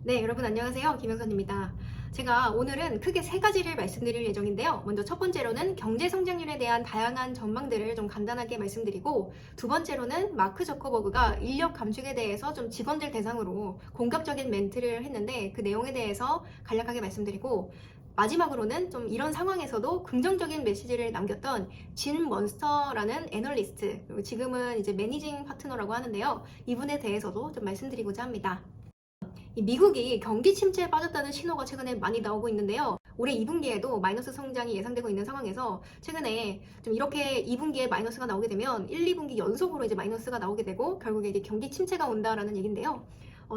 네, 여러분 안녕하세요. 김영선입니다. 제가 오늘은 크게 세 가지를 말씀드릴 예정인데요. 먼저 첫 번째로는 경제 성장률에 대한 다양한 전망들을 좀 간단하게 말씀드리고, 두 번째로는 마크 저커버그가 인력 감축에 대해서 좀 직원들 대상으로 공격적인 멘트를 했는데 그 내용에 대해서 간략하게 말씀드리고, 마지막으로는 좀 이런 상황에서도 긍정적인 메시지를 남겼던 진 먼스터라는 애널리스트, 그리고 지금은 이제 매니징 파트너라고 하는데요. 이분에 대해서도 좀 말씀드리고자 합니다. 미국이 경기 침체에 빠졌다는 신호가 최근에 많이 나오고 있는데요. 올해 2분기에도 마이너스 성장이 예상되고 있는 상황에서 최근에 좀 이렇게 2분기에 마이너스가 나오게 되면 1, 2분기 연속으로 이제 마이너스가 나오게 되고 결국에 이제 경기 침체가 온다라는 얘긴데요.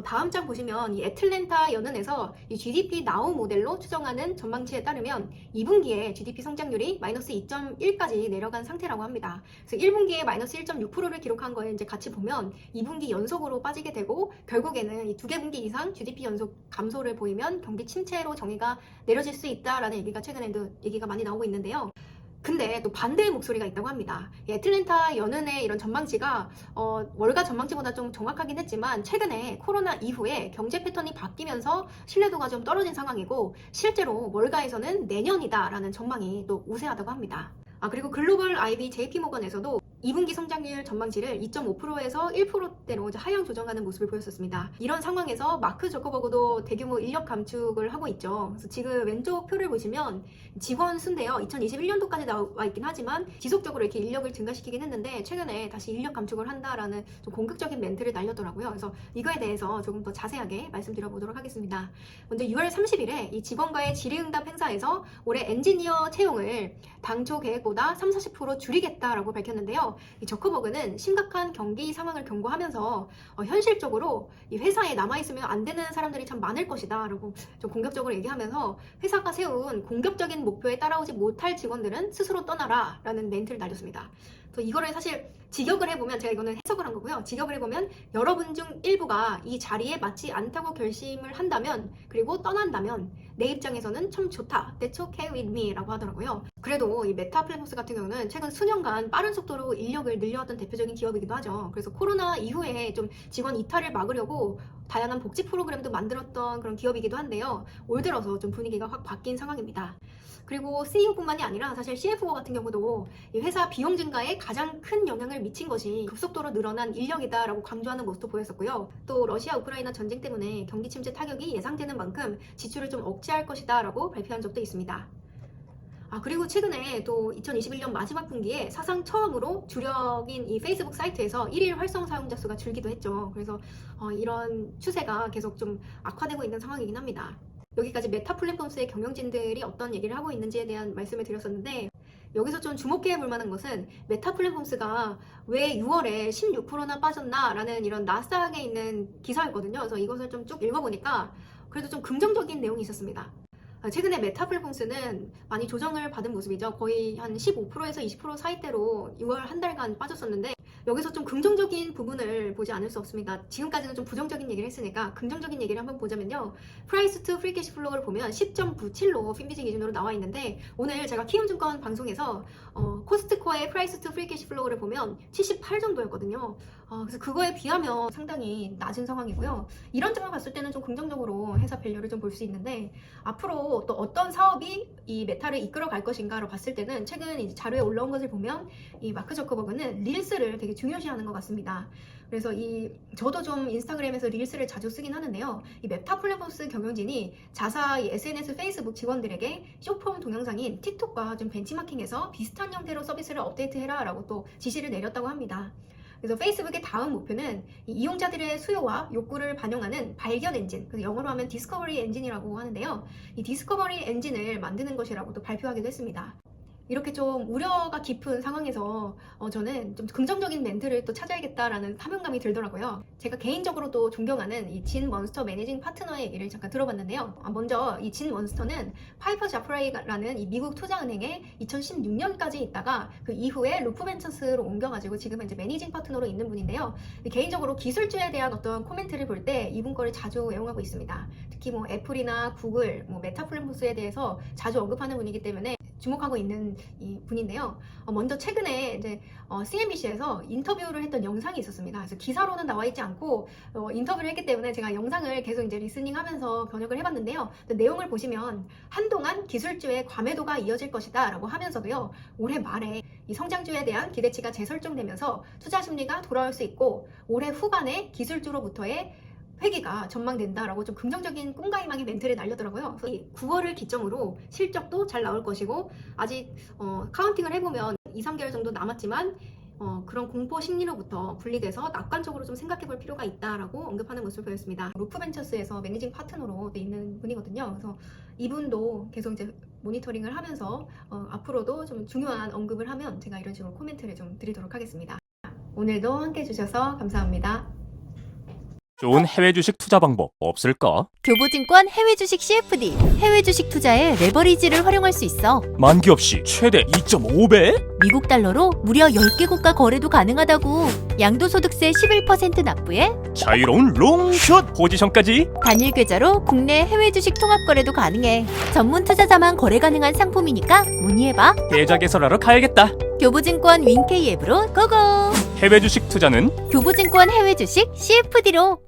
다음 장 보시면 이 애틀랜타 연은에서 이 GDP 나우 모델로 추정하는 전망치에 따르면 2분기에 GDP 성장률이 마이너스 2.1까지 내려간 상태라고 합니다. 그래서 1분기에 마이너스 1.6%를 기록한 거에 이제 같이 보면 2분기 연속으로 빠지게 되고 결국에는 이 2개 분기 이상 GDP 연속 감소를 보이면 경기 침체로 정의가 내려질 수 있다라는 얘기가 최근에도 얘기가 많이 나오고 있는데요. 근데 또 반대의 목소리가 있다고 합니다. 애틀랜타 연은의 이런 전망치가 월가 전망치보다 좀 정확하긴 했지만 최근에 코로나 이후에 경제 패턴이 바뀌면서 신뢰도가 좀 떨어진 상황이고 실제로 월가에서는 내년이다라는 전망이 또 우세하다고 합니다. 그리고 글로벌 IB JP모건에서도 2분기 성장률 전망치를 2.5%에서 1%대로 하향 조정하는 모습을 보였었습니다. 이런 상황에서 마크 저커버그도 대규모 인력 감축을 하고 있죠. 그래서 지금 왼쪽 표를 보시면 직원 수인데요. 2021년도까지 나와 있긴 하지만 지속적으로 이렇게 인력을 증가시키긴 했는데 최근에 다시 인력 감축을 한다라는 좀 공격적인 멘트를 날렸더라고요. 그래서 이거에 대해서 조금 더 자세하게 말씀드려보도록 하겠습니다. 먼저 6월 30일에 이 직원과의 질의응답 행사에서 올해 엔지니어 채용을 당초 계획보다 30-40% 줄이겠다라고 밝혔는데요. 이 저커버그는 심각한 경기 상황을 경고하면서 현실적으로 이 회사에 남아있으면 안 되는 사람들이 참 많을 것이다 라고 좀 공격적으로 얘기하면서 회사가 세운 공격적인 목표에 따라오지 못할 직원들은 스스로 떠나라 라는 멘트를 날렸습니다. 그래서 이거를 사실 직역을 해보면 제가 이거는 해석을 한 거고요. 직역을 해보면 여러분 중 일부가 이 자리에 맞지 않다고 결심을 한다면 그리고 떠난다면 내 입장에서는 참 좋다. That's okay with me 라고 하더라고요. 그래도 이 메타 플랫폼스 같은 경우는 최근 수년간 빠른 속도로 인력을 늘려왔던 대표적인 기업이기도 하죠. 그래서 코로나 이후에 좀 직원 이탈을 막으려고 다양한 복지 프로그램도 만들었던 그런 기업이기도 한데요. 올 들어서 좀 분위기가 확 바뀐 상황입니다. 그리고 CEO뿐만이 아니라 사실 CFO 같은 경우도 이 회사 비용 증가에 가장 큰 영향을 미친 것이 급속도로 늘어난 인력이다라고 강조하는 모습도 보였었고요. 또 러시아 우크라이나 전쟁 때문에 경기 침체 타격이 예상되는 만큼 지출을 좀 억제할 것이다 라고 발표한 적도 있습니다. 그리고 최근에 또 2021년 마지막 분기에 사상 처음으로 주력인 이 페이스북 사이트에서 1일 활성 사용자 수가 줄기도 했죠. 그래서 이런 추세가 계속 좀 악화되고 있는 상황이긴 합니다. 여기까지 메타 플랫폼스의 경영진들이 어떤 얘기를 하고 있는지에 대한 말씀을 드렸었는데 여기서 좀 주목해 볼 만한 것은 메타 플랫폼스가 왜 6월에 16%나 빠졌나 라는 이런 나스닥에 있는 기사였거든요. 그래서 이것을 좀 쭉 읽어보니까 그래도 좀 긍정적인 내용이 있었습니다. 최근에 메타 플랫폼스는 많이 조정을 받은 모습이죠. 거의 한 15%에서 20% 사이대로 6월 한 달간 빠졌었는데 여기서 좀 긍정적인 부분을 보지 않을 수 없습니다. 지금까지는 좀 부정적인 얘기를 했으니까 긍정적인 얘기를 한번 보자면요. 프라이스 투 프리 캐시 플로우를 보면 10.97로 핀비지 기준으로 나와 있는데 오늘 제가 키움증권 방송에서 코스트코의 프라이스 투 프리 캐시 플로우를 보면 78 정도였거든요. 그래서 그거에 비하면 상당히 낮은 상황이고요. 이런 점을 봤을 때는 좀 긍정적으로 회사 밸류를 좀 볼 수 있는데 앞으로 또 어떤 사업이 이 메타를 이끌어 갈 것인가를 봤을 때는 최근 이제 자료에 올라온 것을 보면 이 마크 저커버그는 릴스를 되게 중요시하는 것 같습니다. 그래서 저도 좀 인스타그램에서 릴스를 자주 쓰긴 하는데요. 이 메타 플랫폼스 경영진이 자사 SNS 페이스북 직원들에게 쇼폼 동영상인 틱톡과 좀 벤치마킹해서 비슷한 형태로 서비스를 업데이트해라 라고 또 지시를 내렸다고 합니다. 그래서 페이스북의 다음 목표는 이용자들의 수요와 욕구를 반영하는 발견 엔진, 그래서 영어로 하면 디스커버리 엔진이라고 하는데요. 이 디스커버리 엔진을 만드는 것이라고도 발표하기도 했습니다. 이렇게 좀 우려가 깊은 상황에서 저는 좀 긍정적인 멘트를 또 찾아야겠다라는 사명감이 들더라고요. 제가 개인적으로 또 존경하는 이 진 먼스터 매니징 파트너의 얘기를 잠깐 들어봤는데요. 먼저 이 진 먼스터는 파이퍼 자프라이라는 이 미국 투자은행에 2016년까지 있다가 그 이후에 루프벤처스로 옮겨가지고 지금은 이제 매니징 파트너로 있는 분인데요. 개인적으로 기술주에 대한 어떤 코멘트를 볼 때 이분 거를 자주 애용하고 있습니다. 특히 뭐 애플이나 구글, 뭐 메타 플랫폼스에 대해서 자주 언급하는 분이기 때문에 주목하고 있는 이 분인데요. 먼저 최근에 이제 CNBC에서 인터뷰를 했던 영상이 있었습니다. 그래서 기사로는 나와 있지 않고 인터뷰를 했기 때문에 제가 영상을 계속 이제 리스닝하면서 번역을 해봤는데요. 내용을 보시면 한동안 기술주의 과매도가 이어질 것이다라고 하면서도요. 올해 말에 이 성장주에 대한 기대치가 재설정되면서 투자 심리가 돌아올 수 있고 올해 후반에 기술주로부터의 회기가 전망된다라고 좀 긍정적인 꿈과 희망의 멘트를 날렸더라고요. 그래서 이 9월을 기점으로 실적도 잘 나올 것이고 아직 카운팅을 해보면 2-3개월 정도 남았지만 그런 공포 심리로부터 분리돼서 낙관적으로 좀 생각해 볼 필요가 있다라고 언급하는 모습을 보였습니다. 루프벤처스에서 매니징 파트너로 돼 있는 분이거든요. 그래서 이분도 계속 이제 모니터링을 하면서 앞으로도 좀 중요한 언급을 하면 제가 이런 식으로 코멘트를 좀 드리도록 하겠습니다. 오늘도 함께 해주셔서 감사합니다. 좋은 해외 주식 투자 방법 없을까? 교보증권 해외 주식 CFD. 해외 주식 투자에 레버리지를 활용할 수 있어. 만기 없이 최대 2.5배? 미국 달러로 무려 10개 국가 거래도 가능하다고. 양도소득세 11% 납부에 자유로운 롱숏 포지션까지. 단일 계좌로 국내 해외 주식 통합 거래도 가능해. 전문 투자자만 거래 가능한 상품이니까 문의해봐. 계좌 개설하러 가야겠다. 교보증권 윈케이 앱으로 고고. 해외 주식 투자는 교보증권 해외 주식 CFD로.